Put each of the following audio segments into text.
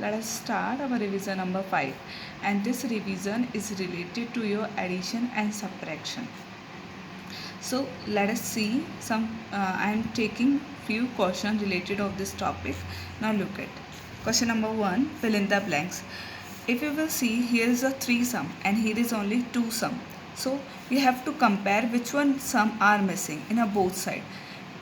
let us start our revision number 5, and this revision is related to your addition and subtraction. So let us see some I am taking few questions related of this topic. Now look at question number 1, fill in the blanks. If you will see, here is a 3 sum and here is only 2 sum, so you have to compare which one sum are missing in a both side.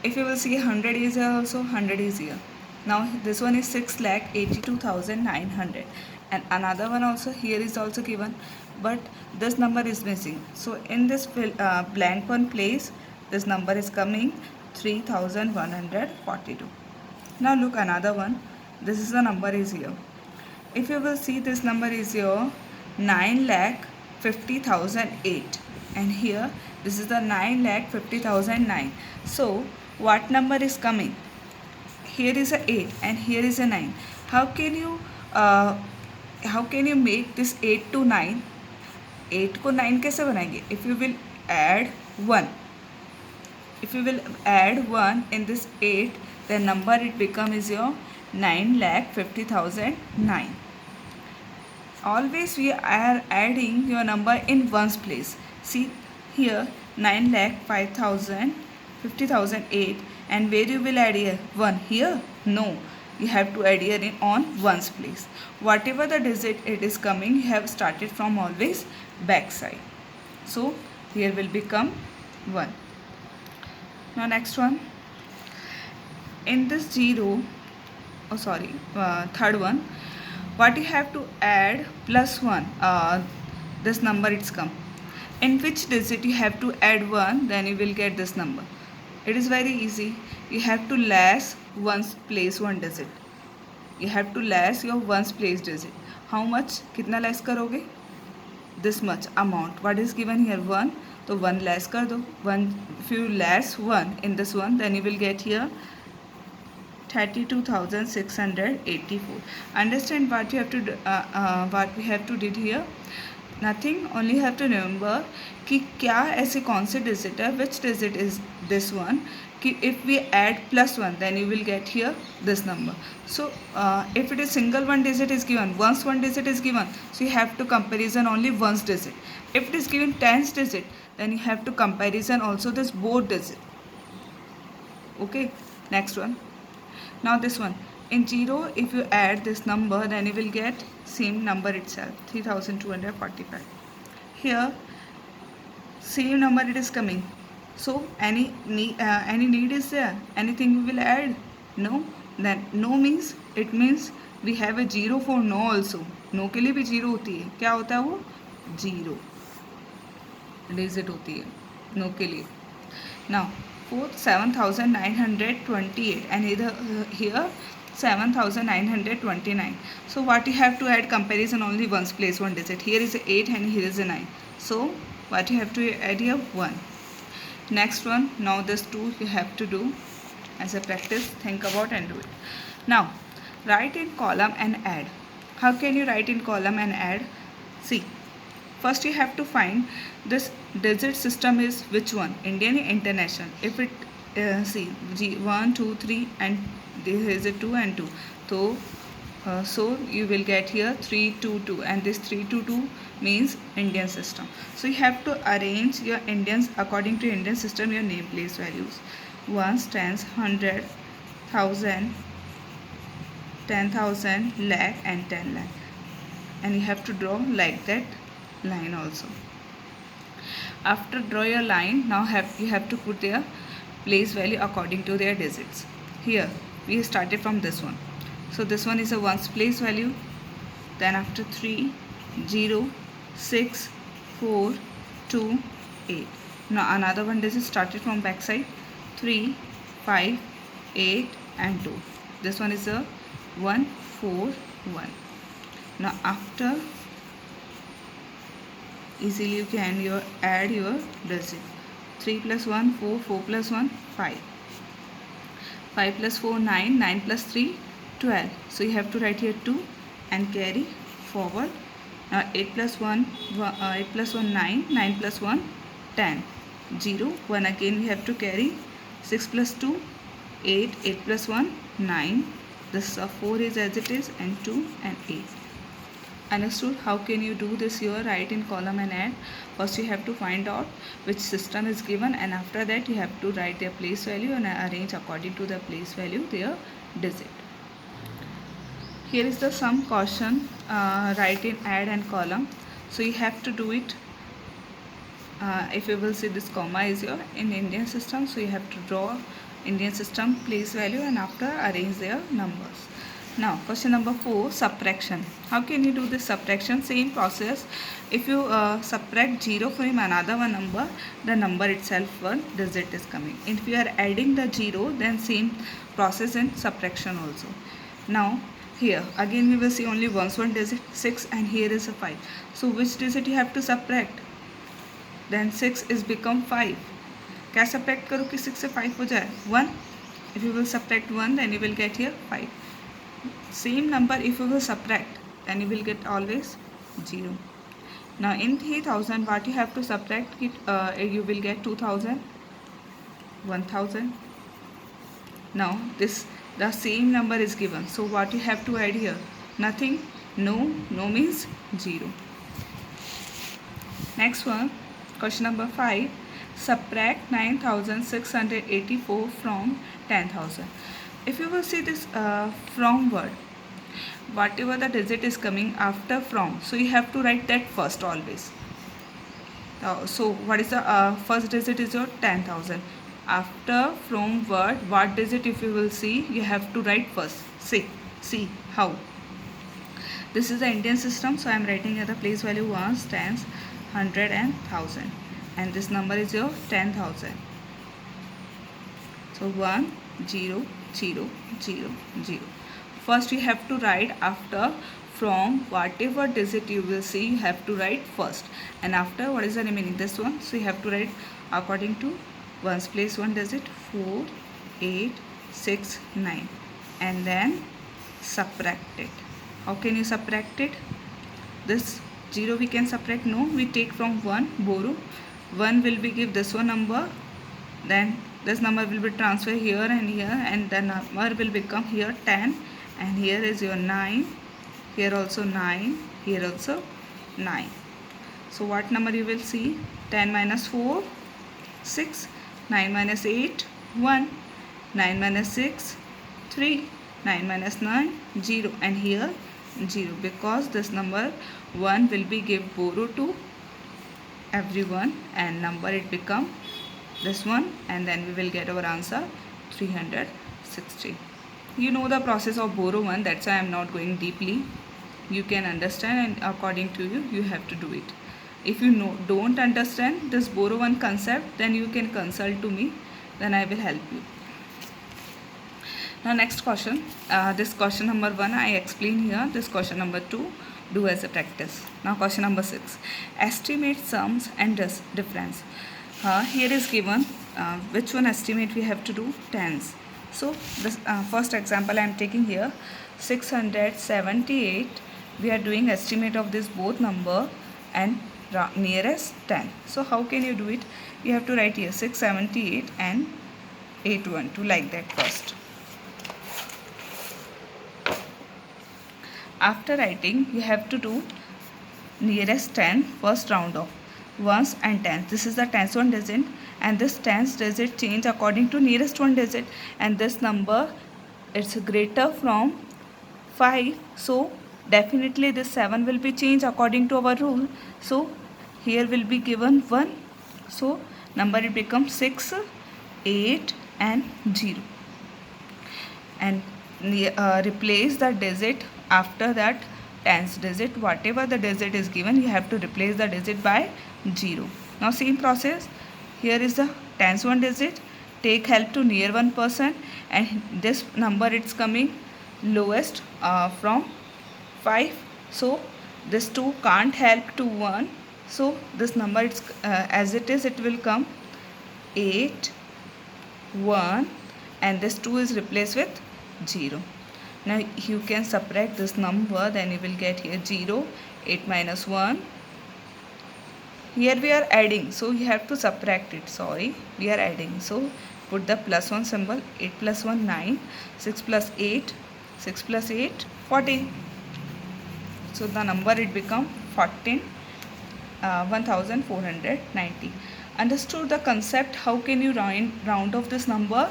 If you will see, 100 is here also, 100 is here. Now this one is 6,82,900, and another one also here is also given, but this number is missing. So in this blank one place, this number is coming 3,142. Now look another one. This is the number is here. If you will see, this number is here 9,50,008, and here this is the 9,50,009. So what number is coming? Here is a 8 and here is a 9. How can you make this 8 to 9? 8 को 9 कैसे बनाएंगे? If you will add 1 in this 8, the number it become is your 9,50,009. Always we are adding your number in ones place. See here 9,50,008, and where you will add here 1 here? No, you have to add here in on ones place. Whatever the digit it is coming, you have started from always back side. So here will become 1. Now next one, in this third one, what you have to add plus 1, this number it's come. In which digit you have to add 1, then you will get this number. It is very easy. You have to less ones place one digit. You have to less your ones place digit. How much? कितना less करोगे? This much amount. What is given here? 1. तो 1 less कर दो. 1. If you less 1 in this one, then you will get here 32,684. Understand what you have to what we have to did here? Nothing. Only have to remember कि क्या ऐसे कौन से digit है, which digit is this one. कि if we add plus 1, then you will get here this number. So if it is single one digit is given, once one digit is given, so you have to comparison only ones digit. If it is given tens digit, then you have to comparison also this both digit. Okay, next one. Now this one, in 0 if you add this number, then you will get same number itself, 3,245. Here same number it is coming. So any need is there? Anything we will add? No. Then no means it means we have a 0 for no also. No के लिए भी 0 होती है. क्या होता है वो? 0 digit होती है no के लिए. Now 7,928, and here 7,929. So what you have to add comparison only ones place one digit. Here is a 8 and here is a 9. So what you have to add here? 1. Next one, now this 2 you have to do as a practice. Think about and do it. Now write in column and add. How can you write in column and add? See, first you have to find this digit system is which one, Indian or international. If it see 1 2 3 and this is a 2 and 2, so you will get here 3 2 2, and this 3 2 2 means Indian system. So you have to arrange your Indians according to Indian system, your name place values: ones, tens, 100, 1000, 10,000, lakh and 10 lakh, and you have to draw like that line also. After draw your line, now you have to put their place value according to their digits. Here we started from this one, so this one is a ones place value. Then after 3 0 6 4 2 8. Now another one digit started from back side, 3 5 8 and 2. This one is a 1 4 1. Now after easily you can add your digit. 3 plus 1 4, 4 plus 1 5, 5 plus 4 9, 9 plus 3 12. So you have to write here 2 and carry forward. Now 8 plus 1 9, 9 plus 1 10, 0 1 again we have to carry. 6 plus 2 8, 8 plus 1 9, This 4 is as it is, and 2 and 8. Understood? How can you do this here? Write in column and add. First you have to find out which system is given, and after that you have to write their place value and arrange according to the place value their digit. Here is the sum question. Write in add and column. So you have to do it. If you will see, this comma is your in Indian system, so you have to draw Indian system place value and after arrange their numbers. Now question number 4, subtraction. How can you do this subtraction? Same process. If you subtract 0 from another one number, the number itself one digit is coming. If you are adding the 0, then same process in subtraction also. Now here again we will see only one digit, 6, and here is a 5. So which digit you have to subtract? Then 6 is become 5. क्या subtract करो कि 6 से 5 हो जाए? 1. If you will subtract 1, then you will get here 5. Same number if you will subtract, then you will get always 0. Now in 3000, what you have to subtract? You will get 2000, 1000. Now the same number is given. So what you have to add here? Nothing. No means 0. Next one. Question number 5, subtract 9684 from 10,000. If you will see this from word, whatever the digit is coming after from, so you have to write that first always. So what is the first digit is your 10,000. After from word, what digit if you will see, you have to write first. See how. This is the Indian system, so I am writing at the place value ones, tens, 100 and 1000, and this number is your 10,000. So 1 0 0 0 0. First you have to write after from whatever digit you will see, you have to write first, and after what is the remaining, this one. So you have to write according to ones place one digit, 4 8 6 9, and then subtract it. How can you subtract it? This 0 we can subtract? No, we take from 1, borrow 1 will be give this one number, then this number will be transferred here, and the number will become here 10, and here is your 9, here also 9, here also 9. So what number you will see? 10 minus 4 6, 9 minus 8 1, 9 minus 6 3, 9 minus 9 0, and here 0, because this number 1 will be give borrow to everyone, and number it become this one, and then we will get our answer 360. You know the process of borrow one, that's why I am not going deeply. You can understand, and according to you, you have to do it. If you don't understand this borrow one concept, then you can consult to me, then I will help you. Now next question, this question number 1 I explain here, this question number 2 do as a practice. Now question number 6, estimate sums and difference. Here is given which one estimate we have to do? Tens. So this first example I am taking here, 678, we are doing estimate of this both number and nearest 10. So how can you do it? You have to write here 678 and 812 like that first. After writing, you have to do nearest 10 first round off, ones and tens. This is the tens one digit, and this tens digit change according to nearest one digit, and this number it's greater from 5, so definitely this 7 will be changed according to our rule. So here will be given 1, so number it becomes 6 8 and 0, and replace the digit after that tens digit, whatever the digit is given, you have to replace the digit by 0. Now same process, here is the tens one digit, take help to near 1%, and this number it's coming lowest from 5, so this 2 can't help to 1, so this number it's as it is, it will come 8 1, and this 2 is replaced with 0. Now you can subtract this number, then you will get here 0, 8 minus 1. Here we are adding, so you have to subtract it. Sorry, we are adding. So put the plus 1 symbol, 8 plus 1 9, 6 plus 8 6 plus 8, 14. So the number it become 1490. Understood the concept? How can you round off this number?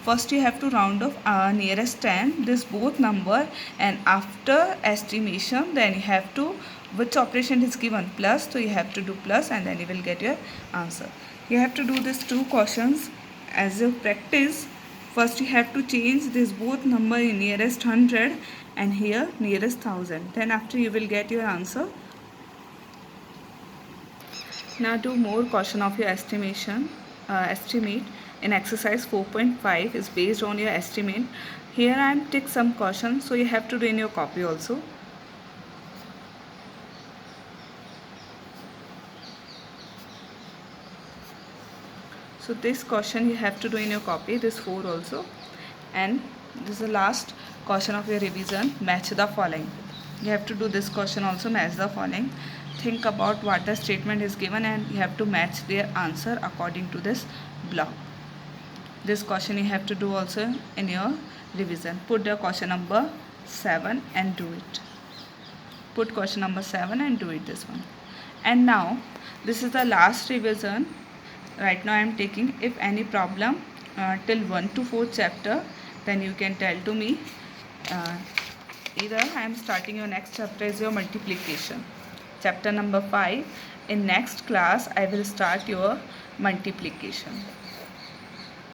First you have to round off nearest 10 this both number, and after estimation then you have to, which operation is given, plus, so you have to do plus and then you will get your answer. You have to do these two questions as a practice. First you have to change this both number in nearest 100 and here nearest 1000. Then after you will get your answer. Now do more question of your estimate in exercise 4.5 is based on your estimate. Here I am take some questions, so you have to do in your copy also. So this question you have to do in your copy, this 4 also. And this is the last question of your revision, match the following. You have to do this question also, match the following. Think about what the statement is given and you have to match their answer according to this block. This question you have to do also in your revision. Put the question number 7 and do it. Put question number 7 and do it, this one. And now this is the last revision. Right now I am taking, if any problem till 1 to 4 chapter, then you can tell to me. Either I am starting your next chapter is your multiplication, chapter number 5. In next class I will start your multiplication.